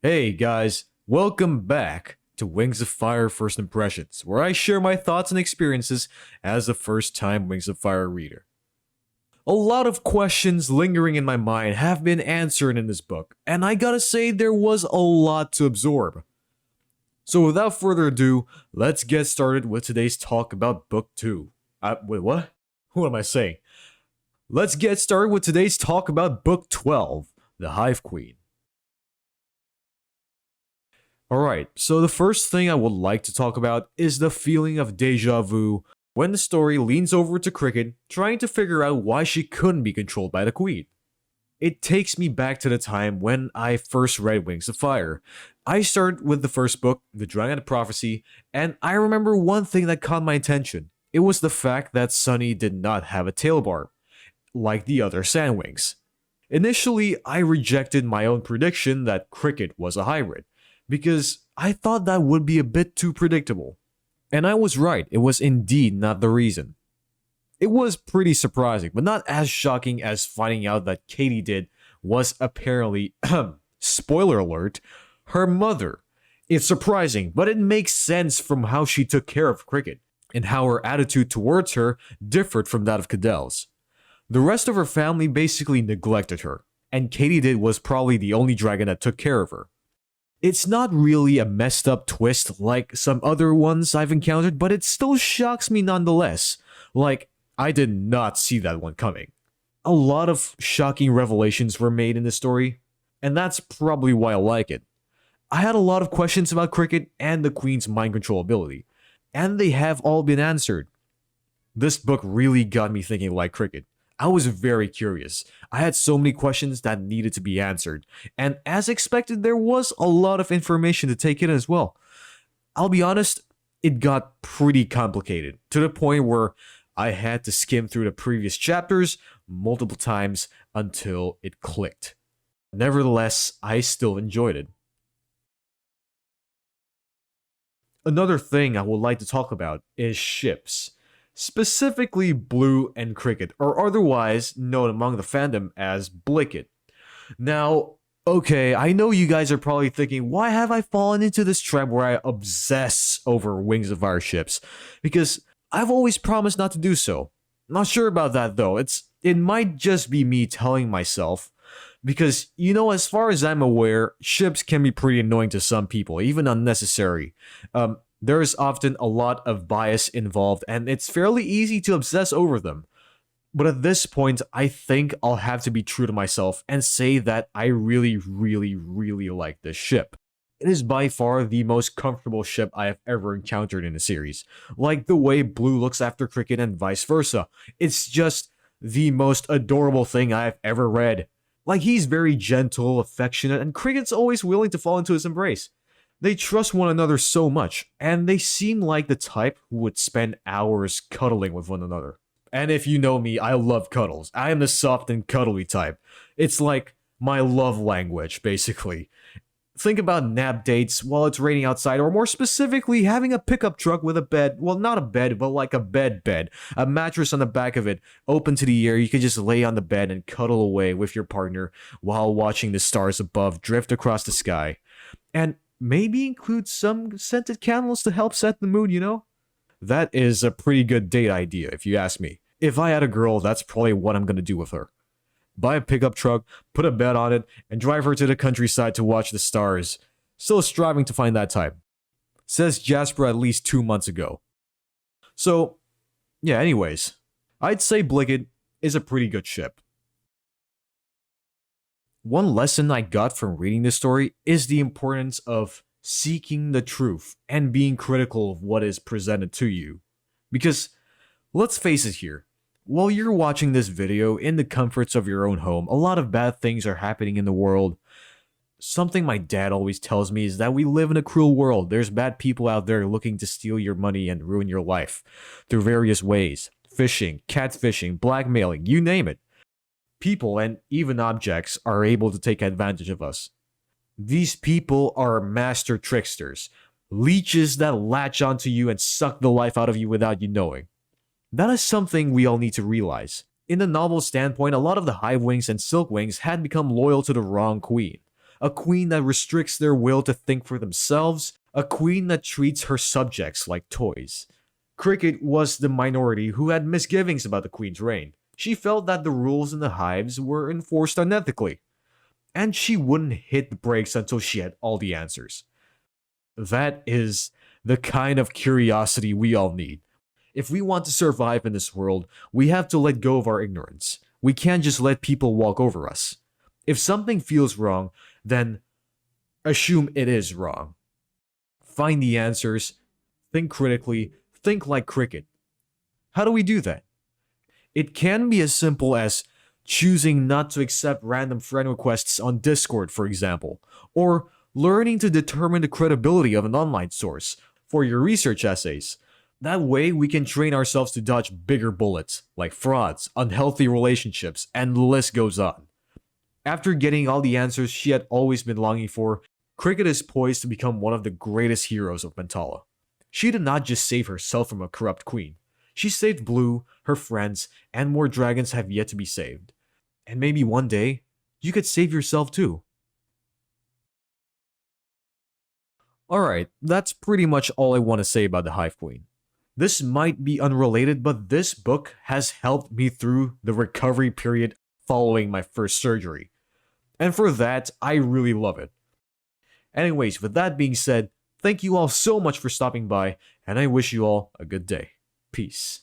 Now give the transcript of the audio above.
Hey guys, welcome back to Wings of Fire First Impressions, where I share my thoughts and experiences as a first time Wings of Fire reader. A lot of questions lingering in my mind have been answered in this book, and I gotta say there was a lot to absorb. So without further ado, let's get started with today's talk about Book 2. Wait, what? What am I saying? Let's get started with today's talk about Book 12, The Hive Queen. Alright, so the first thing I would like to talk about is the feeling of deja vu when the story leans over to Cricket trying to figure out why she couldn't be controlled by the Queen. It takes me back to the time when I first read Wings of Fire. I started with the first book, The Dragon of Prophecy, and I remember one thing that caught my attention. It was the fact that Sunny did not have a tail barb, like the other Sandwings. Initially, I rejected my own prediction that Cricket was a hybrid, because I thought that would be a bit too predictable. And I was right, it was indeed not the reason. It was pretty surprising, but not as shocking as finding out that Katydid was apparently, spoiler alert, her mother. It's surprising, but it makes sense from how she took care of Cricket, and how her attitude towards her differed from that of Cadell's. The rest of her family basically neglected her, and Katydid was probably the only dragon that took care of her. It's not really a messed up twist like some other ones I've encountered, but it still shocks me nonetheless. Like, I did not see that one coming. A lot of shocking revelations were made in this story, and that's probably why I like it. I had a lot of questions about Cricket and the Queen's mind control ability, and they have all been answered. This book really got me thinking like Cricket. I was very curious. I had so many questions that needed to be answered, and as expected, there was a lot of information to take in as well. I'll be honest, it got pretty complicated, to the point where I had to skim through the previous chapters multiple times until it clicked. Nevertheless, I still enjoyed it. Another thing I would like to talk about is ships. Specifically Blue and Cricket, or otherwise known among the fandom as Blicket. Now, okay, I know you guys are probably thinking, why have I fallen into this trap where I obsess over Wings of Fire ships? Because I've always promised not to do so. Not sure about that though, it might just be me telling myself. Because, as far as I'm aware, ships can be pretty annoying to some people, even unnecessary. There is often a lot of bias involved, and it's fairly easy to obsess over them. But at this point, I think I'll have to be true to myself and say that I really, really, really like this ship. It is by far the most comfortable ship I have ever encountered in a series. Like the way Blue looks after Cricket and vice versa. It's just the most adorable thing I have ever read. Like, he's very gentle, affectionate, and Cricket's always willing to fall into his embrace. They trust one another so much, and they seem like the type who would spend hours cuddling with one another. And if you know me, I love cuddles. I am the soft and cuddly type. It's like my love language, basically. Think about nap dates while it's raining outside, or more specifically, having a pickup truck with a bed. Well, not a bed, but like a bed. A mattress on the back of it, open to the air. You could just lay on the bed and cuddle away with your partner while watching the stars above drift across the sky. And maybe include some scented candles to help set the mood, That is a pretty good date idea, if you ask me. If I had a girl, that's probably what I'm gonna do with her. Buy a pickup truck, put a bed on it, and drive her to the countryside to watch the stars. Still striving to find that type. Says Jasper at least 2 months ago. So, yeah, anyways. I'd say Blicket is a pretty good ship. One lesson I got from reading this story is the importance of seeking the truth and being critical of what is presented to you. Because, let's face it here, while you're watching this video in the comforts of your own home, a lot of bad things are happening in the world. Something my dad always tells me is that we live in a cruel world. There's bad people out there looking to steal your money and ruin your life through various ways. Phishing, catfishing, blackmailing, you name it. People and even objects are able to take advantage of us. These people are master tricksters, leeches that latch onto you and suck the life out of you without you knowing. That is something we all need to realize. In the novel's standpoint, a lot of the Hive Wings and Silk Wings had become loyal to the wrong queen. a queen that restricts their will to think for themselves, a queen that treats her subjects like toys. Cricket was the minority who had misgivings about the queen's reign. She felt that the rules in the hives were enforced unethically, and she wouldn't hit the brakes until she had all the answers. That is the kind of curiosity we all need. If we want to survive in this world, we have to let go of our ignorance. We can't just let people walk over us. If something feels wrong, then assume it is wrong. Find the answers, think critically, think like cricket. How do we do that? It can be as simple as choosing not to accept random friend requests on Discord, for example, or learning to determine the credibility of an online source for your research essays. That way, we can train ourselves to dodge bigger bullets, like frauds, unhealthy relationships, and the list goes on. After getting all the answers she had always been longing for, Cricket is poised to become one of the greatest heroes of Mentala. She did not just save herself from a corrupt queen. She saved Blue, her friends, and more dragons have yet to be saved. And maybe one day, you could save yourself too. Alright, that's pretty much all I want to say about the Hive Queen. This might be unrelated, but this book has helped me through the recovery period following my first surgery. And for that, I really love it. Anyways, with that being said, thank you all so much for stopping by, and I wish you all a good day. Peace.